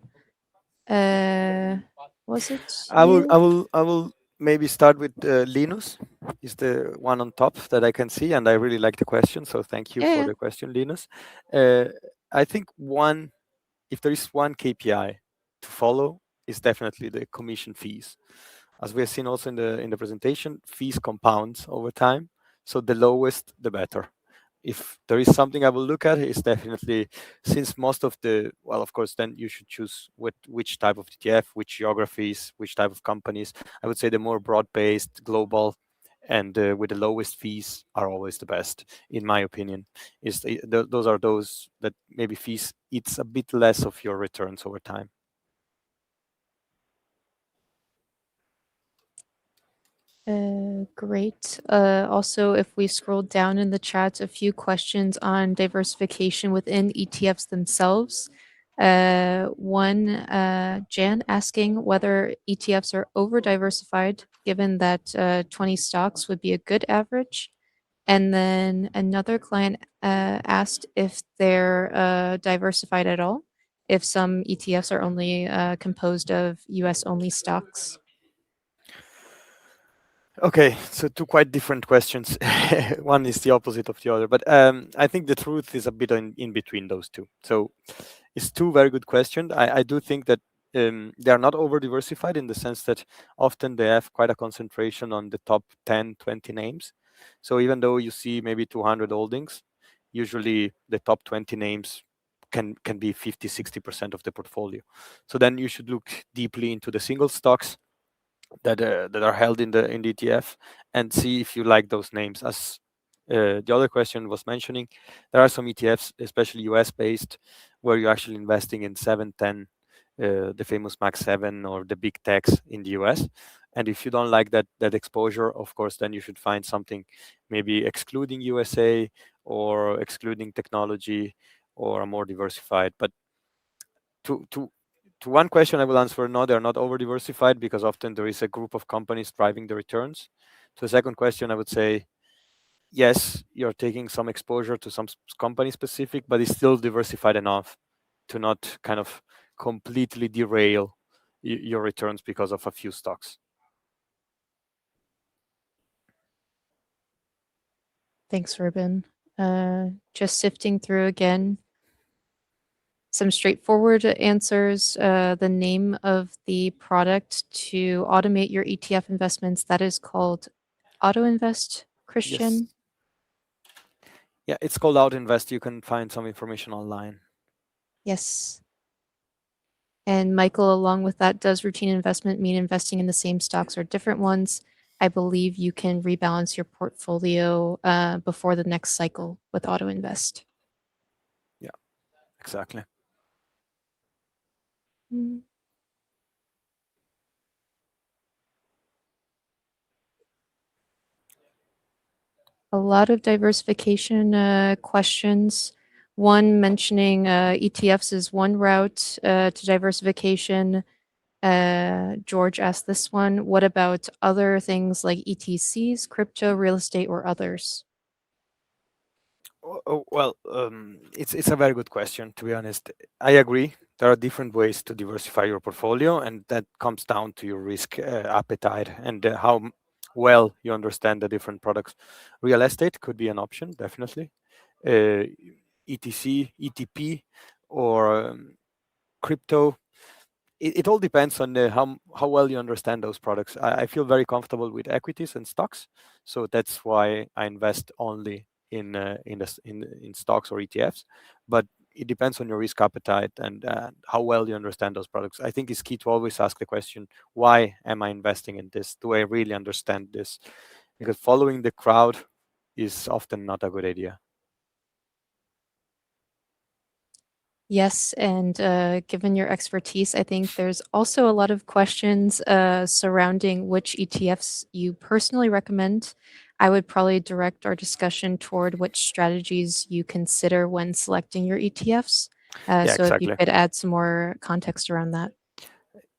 Was it I will, you? I will, I will maybe start with Linus. Is the one on top that I can see, and I really like the question. So thank you Yeah, for yeah. the question, Linus. Uh, I think if there is one KPI to follow, is definitely the commission fees. As we have seen also in the presentation, fees compound over time. So the lowest, the better. If there is something I will look at, is definitely, since most of the, well, of course, then you should choose which type of ETF, which geographies, which type of companies. I would say the more broad-based, global, and with the lowest fees are always the best, in my opinion. Those are those that maybe fees eats a bit less of your returns over time. Great. Also, if we scroll down in the chat, a few questions on diversification within ETFs themselves. One, Jan asking whether ETFs are over diversified, given that 20 stocks would be a good average. And then another client asked if they're diversified at all, if some ETFs are only composed of US only stocks. Okay, so two quite different questions. One is the opposite of the other, but I think the truth is a bit in between those two. So it's two very good questions. I do think that they are not over diversified in the sense that often they have quite a concentration on the top 10, 20 names. So even though you see maybe 200 holdings, usually the top 20 names can be 50, 60% of the portfolio. So then you should look deeply into the single stocks that are held in the ETF and see if you like those names. As the other question was mentioning, there are some ETFs, especially US based, where you're actually investing in 7, 10, the famous Max 7 or the big techs in the US. And if you don't like that exposure, of course, then you should find something maybe excluding USA or excluding technology or a more diversified. But to one question, I will answer no, they're not over diversified because often there is a group of companies driving the returns. To the second question, I would say yes, you're taking some exposure to some company specific, but it's still diversified enough to not kind of completely derail your returns because of a few stocks. Thanks, Ruben. Just sifting through again. Some straightforward answers. The name of the product to automate your ETF investments, that is called AutoInvest, Yes. Christian. Yeah, it's called AutoInvest. You can find some information online. Yes. And Michael, along with that, does routine investment mean investing in the same stocks or different ones? I believe you can rebalance your portfolio before the next cycle with AutoInvest. Yeah, exactly. Mm. A lot of diversification questions. One mentioning ETFs is one route to diversification. George asked this one. What about other things like ETCs, crypto, real estate, or others? Well, it's a very good question, to be honest. I agree. There are different ways to diversify your portfolio, and that comes down to your risk appetite and how well you understand the different products. Real estate could be an option, definitely. Uh, ETC, ETP, or crypto. It all depends on how well you understand those products. I feel very comfortable with equities and stocks, so that's why I invest only in stocks or ETFs. But it depends on your risk appetite and how well you understand those products. I think it's key to always ask the question, why am I investing in this? Do I really understand this? Because following the crowd is often not a good idea. Yes, and given your expertise, I think there's also a lot of questions surrounding which ETFs you personally recommend. I would probably direct our discussion toward which strategies you consider when selecting your ETFs. Yeah, So if you exactly. could add some more context around that.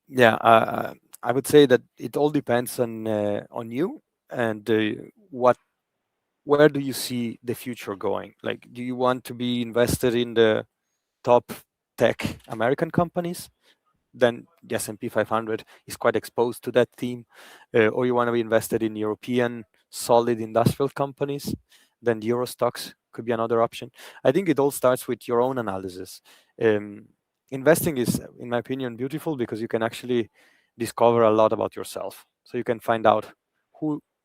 Yeah, I would say that it all depends on you and what where do you see the future going? Like, do you want to be invested in the top tech American companies? Then the S&P 500 is quite exposed to that theme. Or you want to be invested in European solid industrial companies, then Euro stocks could be another option. I think it all starts with your own analysis. Um, Investing is, in my opinion, beautiful because you can actually discover a lot about yourself. So you can find out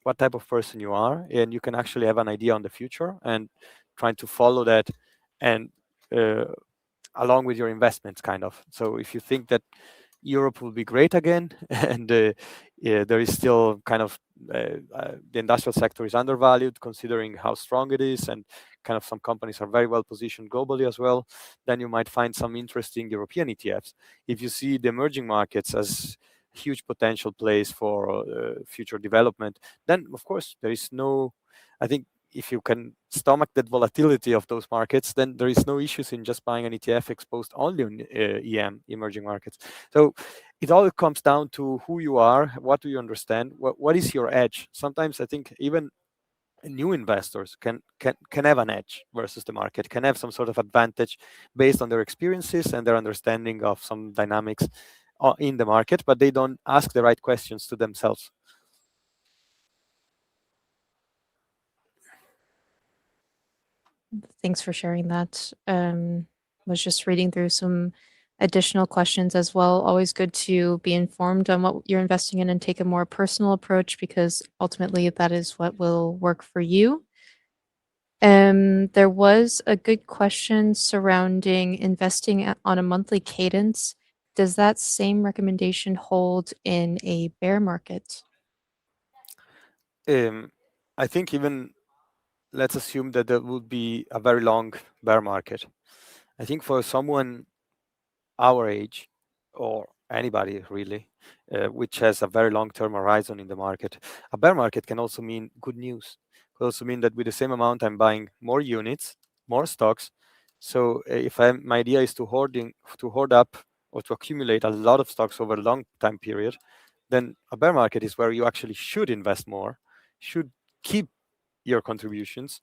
what type of person you are, and you can actually have an idea on the future and trying to follow that and uh, along with your investments, kind of. So if you think that Europe will be great again, and yeah, there is still kind of the industrial sector is undervalued considering how strong it is, and kind of some companies are very well positioned globally as well. Then you might find some interesting European ETFs. If you see the emerging markets as huge potential place for future development, then of course there is no. I think if you can stomach that volatility of those markets, then there is no issues in just buying an ETF exposed only on emerging markets. So it all comes down to who you are, what do you understand, what is your edge. Sometimes I think even new investors can have an edge versus the market, can have some sort of advantage based on their experiences and their understanding of some dynamics in the market, but they don't ask the right questions to themselves. Thanks for sharing that. Was just reading through some additional questions as well. Always good to be informed on what you're investing in and take a more personal approach because ultimately that is what will work for you. There was a good question surrounding investing on a monthly cadence. Does that same recommendation hold in a bear market? um, I think even let's assume that there would be a very long bear market. I think for someone our age, or anybody really, which has a very long-term horizon in the market, a bear market can also mean good news. Could also mean that with the same amount, I'm buying more units, more stocks. So if my idea is to hoard up or to accumulate a lot of stocks over a long time period, then a bear market is where you actually should invest more, should keep your contributions,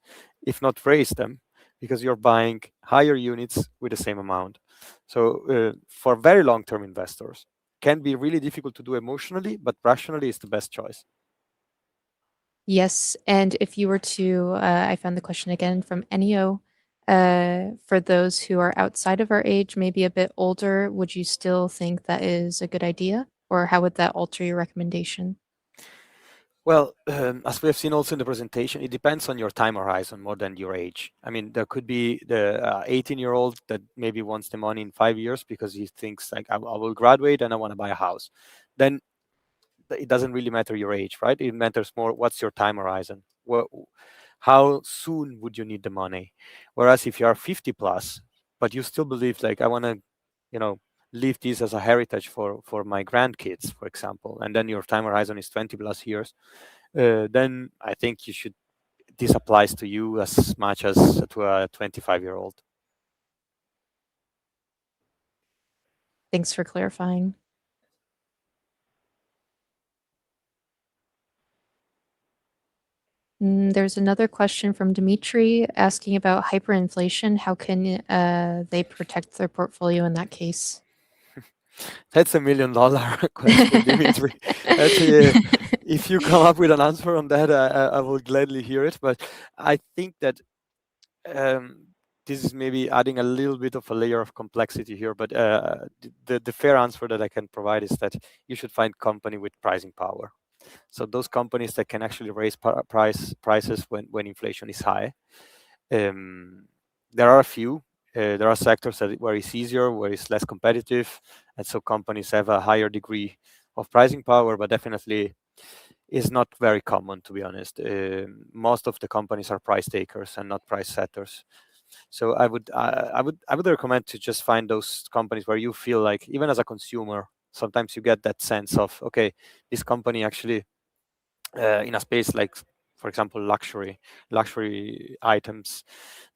if not raise them, because you're buying higher units with the same amount. So for very long-term investors, can be really difficult to do emotionally, but rationally is the best choice. Yes, and if you were to, I found the question again from Enio. For those who are outside of our age, maybe a bit older, would you still think that is a good idea? Or how would that alter your recommendation? Well, as we have seen also in the presentation, it depends on your time horizon more than your age. I mean, there could be the 18-year-old that maybe wants the money in 5 years because he thinks like, I will graduate and I want to buy a house. Then it doesn't really matter your age, right? It matters more what's your time horizon. How soon would you need the money? Whereas if you are 50 plus, but you still believe like, I want to, you know, leave this as a heritage for my grandkids, for example, and then your time horizon is 20 plus years, then I think you should. This applies to you as much as to a 25-year-old. Thanks for clarifying. There's another question from Dimitri asking about hyperinflation. How can they protect their portfolio in that case? That's $1 million question, Dimitri. That's if you come up with an answer on that, I will gladly hear it. But I think that this is maybe adding a little bit of a layer of complexity here. But the fair answer that I can provide is that you should find company with pricing power. So those companies that can actually raise prices when inflation is high. There are a few. There are sectors where it's easier, where it's less competitive, and so companies have a higher degree of pricing power. But definitely, is not very common, to be honest. Most of the companies are price takers and not price setters. So I would recommend to just find those companies where you feel like, even as a consumer, sometimes you get that sense of, okay, this company actually, in a space like, for example, luxury items,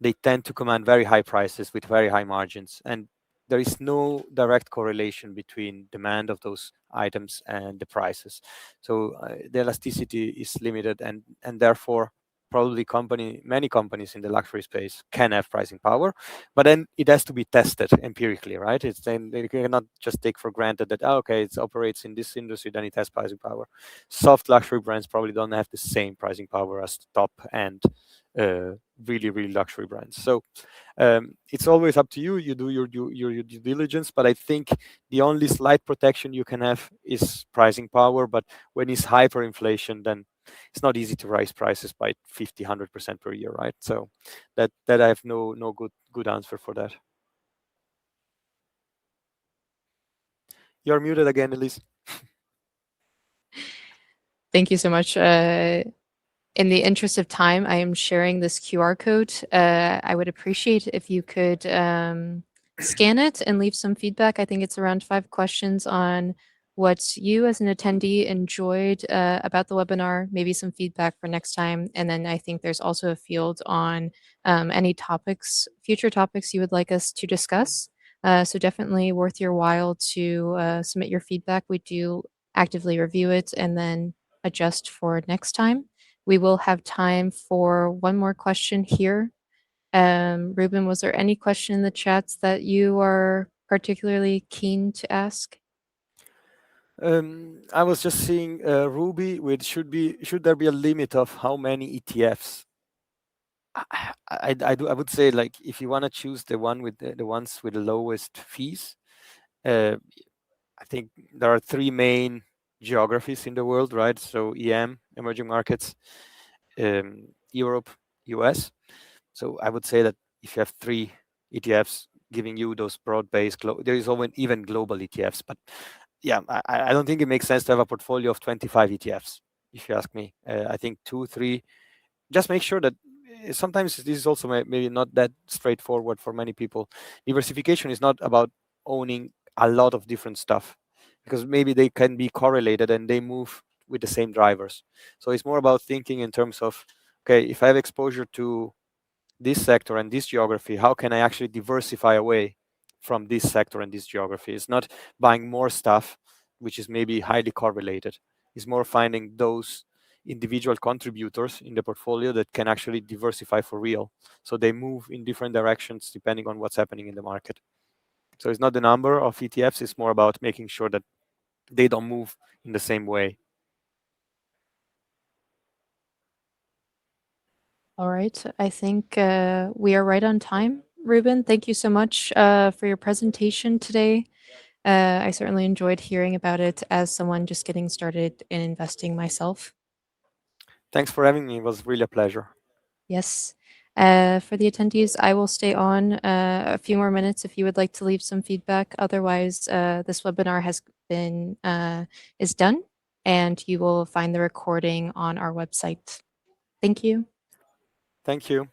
they tend to command very high prices with very high margins, and there is no direct correlation between demand of those items and the prices. So the elasticity is limited, and therefore probably many companies in the luxury space can have pricing power, but then it has to be tested empirically, right? It's then you cannot just take for granted that, oh, okay, it operates in this industry, then it has pricing power. Soft luxury brands probably don't have the same pricing power as the top end really luxury brands. So it's always up to you. You do your due diligence, but I think the only slight protection you can have is pricing power. But when it's hyperinflation, then it's not easy to raise prices by 50, 100% per year, right? So that I have no good answer for that. You're muted again, Elise. Thank you so much. In the interest of time, I am sharing this QR code. I would appreciate if you could scan it and leave some feedback. I think it's around 5 questions on what you as an attendee enjoyed about the webinar, maybe some feedback for next time. And then I think there's also a field on any topics, future topics you would like us to discuss. So definitely worth your while to submit your feedback. We do actively review it and then adjust for next time. We will have time for one more question here. Ruben, was there any question in the chats that you are particularly keen to ask? I was just seeing Ruby with should there be a limit of how many ETFs? I would say, like, if you want to choose the ones with the lowest fees, uh, I think there are three main geographies in the world, right? So EM, emerging markets, Europe, US. So I would say that if you have three ETFs giving you those broad-based, there is always even global ETFs, but yeah, I don't think it makes sense to have a portfolio of 25 ETFs. If you ask me, I think 2, 3. Just make sure that sometimes this is also maybe not that straightforward for many people. Diversification is not about owning a lot of different stuff, because maybe they can be correlated and they move with the same drivers. So it's more about thinking in terms of, okay, if I have exposure to this sector and this geography, how can I actually diversify away from this sector and this geography? It's not buying more stuff which is maybe highly correlated. It's more finding those individual contributors in the portfolio that can actually diversify for real, so they move in different directions depending on what's happening in the market. So it's not the number of ETFs, it's more about making sure that they don't move in the same way. All right. I think we are right on time. Ruben, thank you so much for your presentation today. I certainly enjoyed hearing about it as someone just getting started in investing myself. Thanks for having me. It was really a pleasure. Yes. For the attendees, I will stay on a few more minutes if you would like to leave some feedback. Otherwise, this webinar has been is done, and you will find the recording on our website. Thank you. Thank you.